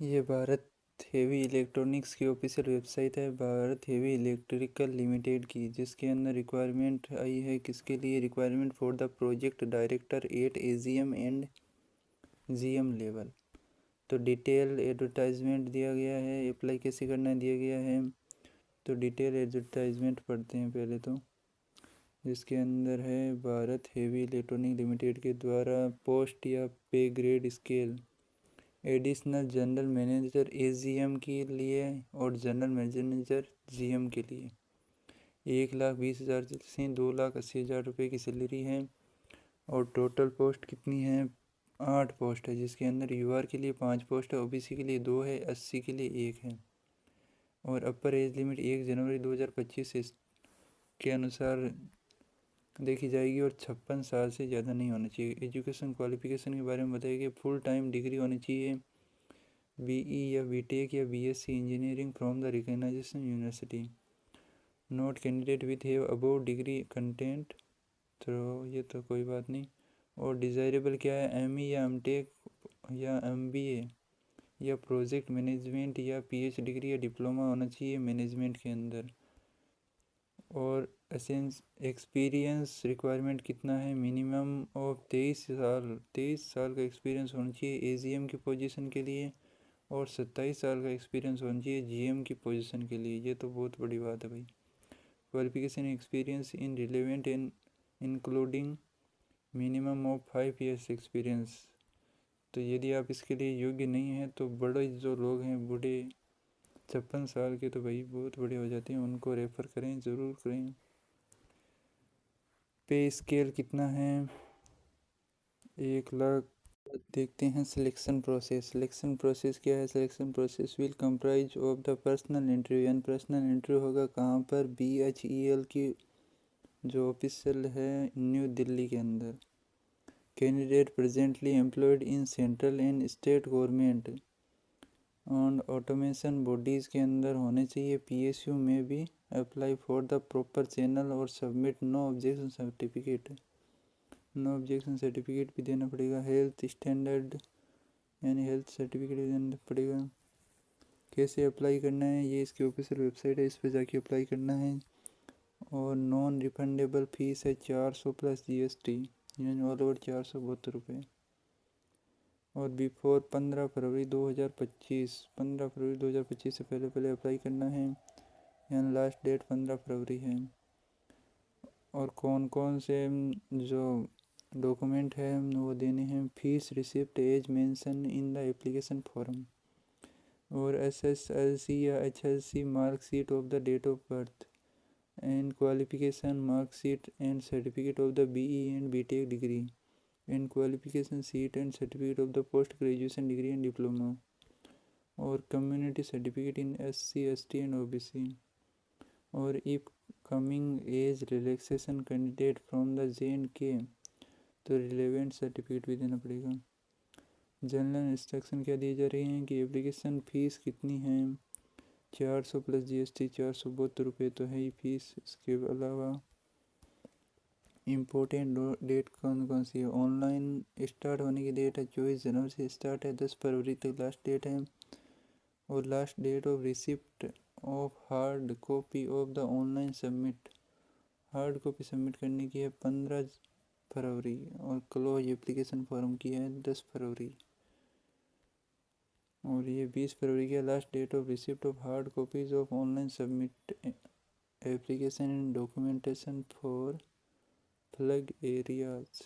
ये Bharat heavy electronics की official website है, भारत हेवी इलेक्ट्रिकल लिमिटेड की, जिसके अंदर रिक्वायरमेंट आई है। किसके लिए requirement? For the project director at AGM and GM level. तो डिटेल एडवर्टाइजमेंट दिया गया है, अप्लाई कैसे करना दिया गया है। तो डिटेल एडवर्टाइजमेंट पढ़ते हैं पहले तो, जिसके अंदर है भारत हेवी इलेक्ट्रॉनिक लिमिटेड के द्वारा पोस्ट या पे grade scale additional general manager AGM के लिए और जनरल मैनेजर जीएम के लिए 1,20,000 से 2,80,000 रुपये की सैलरी है। और टोटल पोस्ट कितनी है? 8 पोस्ट है, जिसके अंदर यूआर के लिए 5 पोस्ट है, ओबीसी के लिए 2 है, एससी के लिए 1 है। और अपर एज लिमिट 1 जनवरी 2025 के अनुसार देखी जाएगी और 56 साल से ज़्यादा नहीं होना चाहिए। एजुकेशन क्वालिफिकेशन के बारे में बताया कि फुल टाइम डिग्री होनी चाहिए, बीई या बीटेक या BSc engineering from the recognisation university. Note candidate with have above degree content, तो ये तो कोई बात नहीं। और डिज़ायरेबल क्या है? एमई या एमटेक या एमबीए या प्रोजेक्ट मैनेजमेंट या पीएच डिग्री या डिप्लोमा होना चाहिए मैनेजमेंट के अंदर। और एसेंस एक्सपीरियंस रिक्वायरमेंट कितना है? मिनिमम ऑफ 23 साल का एक्सपीरियंस होना चाहिए एजीएम की पोजीशन के लिए, और 27 साल का एक्सपीरियंस होना चाहिए जीएम की पोजीशन के लिए। ये तो बहुत बड़ी बात है भाई। Qualification experience in relevant in including minimum of 5 years experience. तो यदि आप इसके लिए योग्य नहीं हैं तो बड़े जो लोग हैं बूढ़े 56 साल के, तो भाई बहुत बड़े हो जाते हैं, उनको रेफ़र करें, ज़रूर करें। पे स्केल कितना है? 1,00,000। देखते हैं सिलेक्शन प्रोसेस। सिलेक्शन प्रोसेस क्या है? Selection process will comprise of the personal interview, and personal interview होगा कहाँ पर? BHEL की जो ऑफिशियल है न्यू दिल्ली के अंदर। Candidate presently employed in central and state government और ऑटोमेशन बॉडीज़ के अंदर होने चाहिए, PSU में भी। Apply for the proper channel और submit no objection certificate. No objection certificate भी देना पड़ेगा। हेल्थ स्टैंडर्ड यानी हेल्थ सर्टिफिकेट भी देना पड़ेगा। कैसे अप्लाई करना है? ये इसकी ऑफिशियल वेबसाइट है, इस पर जाके अप्लाई करना है। और नॉन रिफंडेबल फीस है 400 प्लस GST, यानी ऑल ओवर 472 रुपये। और बिफोर 15 फरवरी 2025, 15 फरवरी 2025 से पहले पहले अप्लाई करना है, यानी लास्ट डेट 15 फरवरी है। और कौन कौन से जो डॉक्यूमेंट है वो देने हैं? Fees receipt as mentioned in the application form, और SSLC या HLC marksheet of the date of birth, and qualification marksheet and certificate of the BE and BTech degree, and qualification sheet and certificate of the post graduation degree and diploma, और community certificate in SC ST and OBC। और if coming age relaxation candidate from the JNK, तो relevant certificate भी देना पड़ेगा। General instruction क्या दी जा रही हैं कि एप्लीकेशन फ़ीस कितनी है? 400 प्लस GST 472 रुपये तो है ही फीस। इसके अलावा इम्पोर्टेंट डेट कौन कौन सी है? ऑनलाइन स्टार्ट होने की डेट है 24 जनवरी से स्टार्ट है, 10 फरवरी तक लास्ट डेट है। और last date of receipt of hard copy of the online submit, hard copy submit करने की है 15 फरवरी, और क्लोज एप्लीकेशन फॉर्म की है 10 फरवरी। और ये 20 फरवरी का last date of receipt of hard copies of online submit application and documentation for flag areas.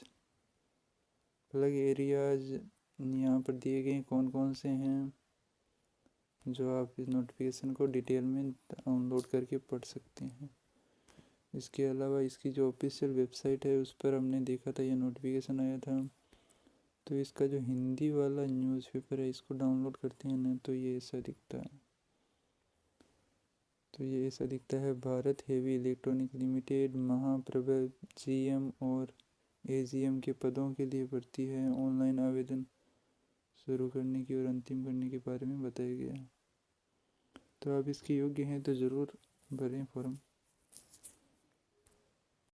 Flag areas यहाँ पर दिए गए कौन कौन से हैं, जो आप इस नोटिफिकेशन को डिटेल में डाउनलोड करके पढ़ सकते हैं। इसके अलावा इसकी जो ऑफिशियल वेबसाइट है उस पर हमने देखा था, ये नोटिफिकेशन आया था। तो इसका जो हिंदी वाला न्यूज़पेपर है इसको डाउनलोड करते हैं ना, तो ये ऐसा दिखता है। तो ये ऐसा दिखता है। भारत हेवी इलेक्ट्रॉनिक लिमिटेड महाप्रबल GM और AGM के पदों के लिए भर्ती है। ऑनलाइन आवेदन शुरू करने की और अंतिम करने के बारे में बताया गया। तो आप इसके योग्य हैं तो ज़रूर भरें फॉर्म।